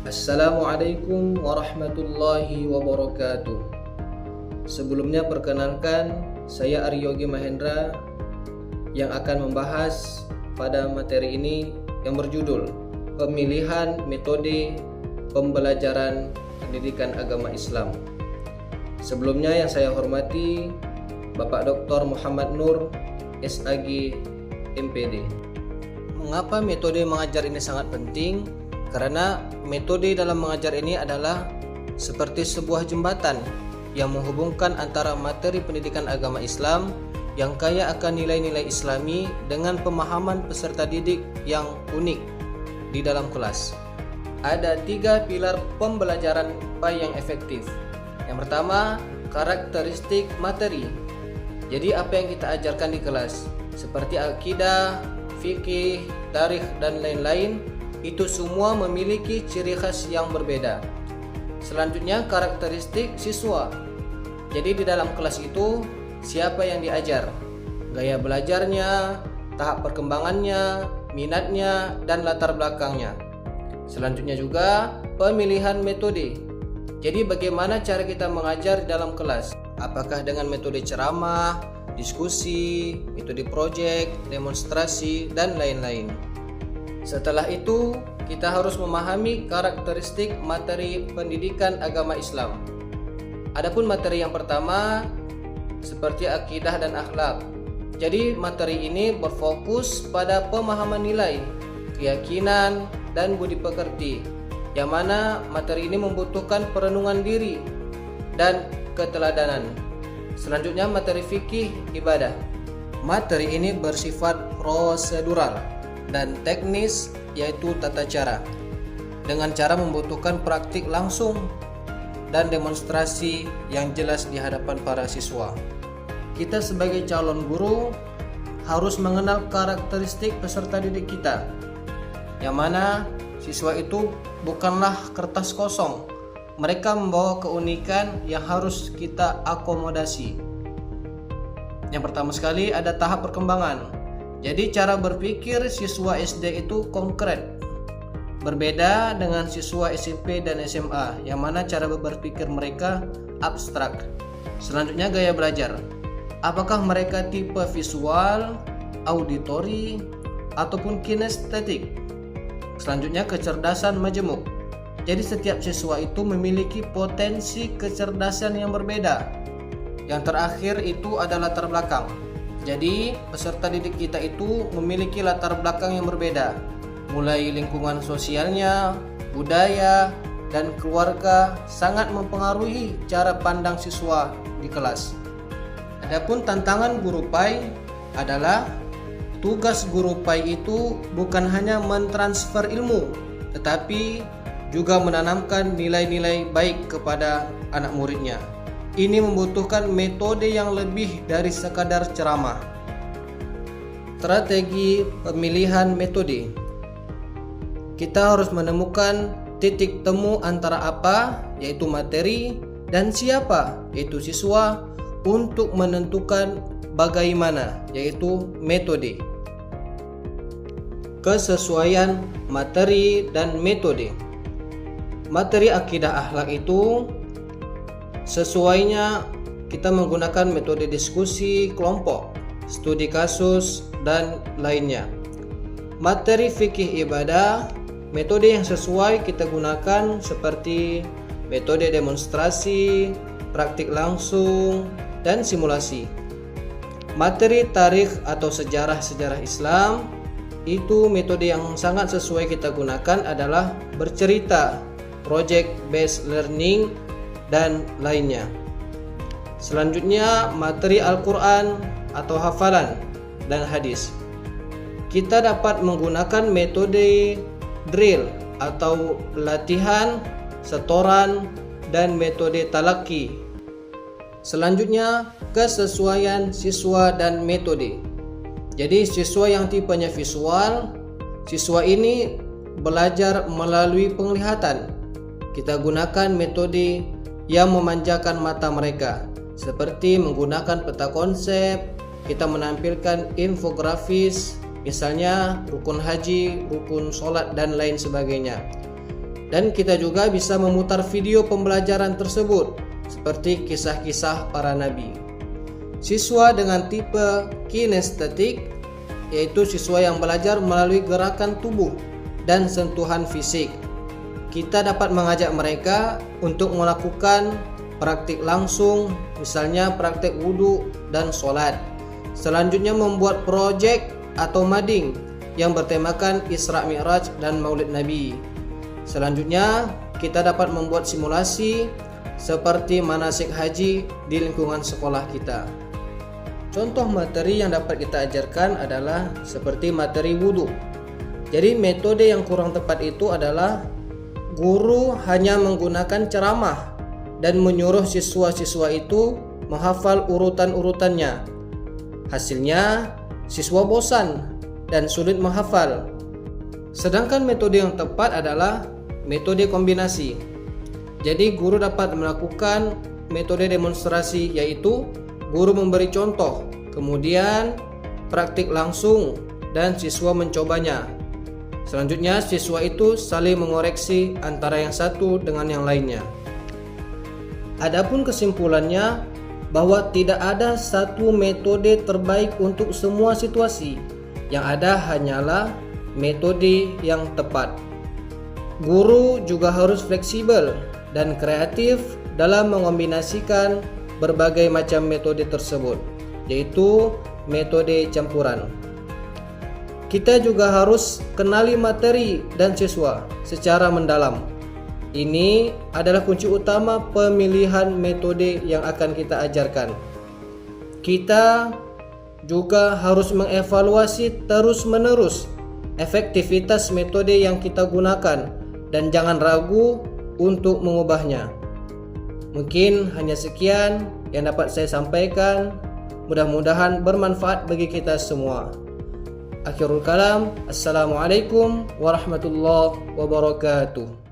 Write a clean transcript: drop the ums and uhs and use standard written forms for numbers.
Assalamualaikum warahmatullahi wabarakatuh. Sebelumnya perkenalkan, saya Aryogi Mahendra yang akan membahas pada materi ini yang berjudul Pemilihan Metode Pembelajaran Pendidikan Agama Islam. Sebelumnya yang saya hormati Bapak Dr. Muhammad Nur, SAG, MPD. Mengapa metode mengajar ini sangat penting? Karena metode dalam mengajar ini adalah seperti sebuah jembatan yang menghubungkan antara materi pendidikan agama Islam yang kaya akan nilai-nilai Islami dengan pemahaman peserta didik yang unik di dalam kelas. Ada 3 pilar pembelajaran PAI yang efektif. Yang pertama, karakteristik materi. Jadi apa yang kita ajarkan di kelas seperti akidah, fikih, tarikh dan lain-lain, itu semua memiliki ciri khas yang berbeda. Selanjutnya, karakteristik siswa. Jadi di dalam kelas itu siapa yang diajar, gaya belajarnya, tahap perkembangannya, minatnya, dan latar belakangnya. Selanjutnya juga pemilihan metode. Jadi bagaimana cara kita mengajar dalam kelas? Apakah dengan metode ceramah, diskusi, metode proyek, demonstrasi, dan lain-lain. Setelah itu, kita harus memahami karakteristik materi pendidikan agama Islam. Adapun materi yang pertama seperti akidah dan akhlak. Jadi materi ini berfokus pada pemahaman nilai, keyakinan, dan budi pekerti, yang mana materi ini membutuhkan perenungan diri dan keteladanan. Selanjutnya materi fikih ibadah. Materi ini bersifat prosedural dan teknis, yaitu tata cara, dengan cara membutuhkan praktik langsung dan demonstrasi yang jelas di hadapan para siswa. Kita sebagai calon guru harus mengenal karakteristik peserta didik kita, yang mana siswa itu bukanlah kertas kosong. Mereka membawa keunikan yang harus kita akomodasi. Yang pertama sekali ada tahap perkembangan. Jadi cara berpikir siswa SD itu konkret, berbeda dengan siswa SMP dan SMA, yang mana cara berpikir mereka abstrak. Selanjutnya gaya belajar. Apakah mereka tipe visual, auditori, ataupun kinestetik? Selanjutnya kecerdasan majemuk. Jadi setiap siswa itu memiliki potensi kecerdasan yang berbeda. Yang terakhir itu adalah latar belakang. Jadi peserta didik kita itu memiliki latar belakang yang berbeda, mulai lingkungan sosialnya, budaya, dan keluarga sangat mempengaruhi cara pandang siswa di kelas. Adapun tantangan guru PAI adalah tugas guru PAI itu bukan hanya mentransfer ilmu, tetapi juga menanamkan nilai-nilai baik kepada anak muridnya. Ini membutuhkan metode yang lebih dari sekadar ceramah. Strategi pemilihan metode. Kita harus menemukan titik temu antara apa, yaitu materi, dan siapa, yaitu siswa, untuk menentukan bagaimana, yaitu metode. Kesesuaian materi dan metode. Materi akidah akhlak itu sesuainya kita menggunakan metode diskusi kelompok, studi kasus, dan lainnya. Materi fikih ibadah, metode yang sesuai kita gunakan seperti metode demonstrasi, praktik langsung, dan simulasi. Materi tarikh atau sejarah-sejarah Islam, itu metode yang sangat sesuai kita gunakan adalah bercerita, project based learning, dan lainnya. Selanjutnya materi Al-Quran atau hafalan dan hadis. Kita dapat menggunakan metode drill atau latihan, setoran, dan metode talaki. Selanjutnya kesesuaian siswa dan metode. Jadi siswa yang tipenya visual, siswa ini belajar melalui penglihatan. Kita gunakan metode yang memanjakan mata mereka, seperti menggunakan peta konsep. Kita menampilkan infografis, misalnya rukun haji, rukun sholat, dan lain sebagainya. Dan kita juga bisa memutar video pembelajaran tersebut seperti kisah-kisah para nabi. Siswa dengan tipe kinestetik, yaitu siswa yang belajar melalui gerakan tubuh dan sentuhan fisik. Kita dapat mengajak mereka untuk melakukan praktik langsung, misalnya praktik wudhu dan sholat. Selanjutnya membuat proyek atau mading yang bertemakan Isra Mi'raj dan Maulid Nabi. Selanjutnya kita dapat membuat simulasi seperti manasik haji di lingkungan sekolah kita. Contoh materi yang dapat kita ajarkan adalah seperti materi wudhu. Jadi metode yang kurang tepat itu adalah guru hanya menggunakan ceramah dan menyuruh siswa-siswa itu menghafal urutan-urutannya. Hasilnya siswa bosan dan sulit menghafal. Sedangkan metode yang tepat adalah metode kombinasi. Jadi guru dapat melakukan metode demonstrasi, yaitu guru memberi contoh, kemudian praktik langsung dan siswa mencobanya. Selanjutnya siswa itu saling mengoreksi antara yang satu dengan yang lainnya. Adapun kesimpulannya bahwa tidak ada satu metode terbaik untuk semua situasi. Yang ada hanyalah metode yang tepat. Guru juga harus fleksibel dan kreatif dalam mengombinasikan berbagai macam metode tersebut, yaitu metode campuran. Kita juga harus kenali materi dan siswa secara mendalam. Ini adalah kunci utama pemilihan metode yang akan kita ajarkan. Kita juga harus mengevaluasi terus-menerus efektivitas metode yang kita gunakan dan jangan ragu untuk mengubahnya. Mungkin hanya sekian yang dapat saya sampaikan. Mudah-mudahan bermanfaat bagi kita semua. Akhirul kalam, assalamualaikum warahmatullahi wabarakatuh.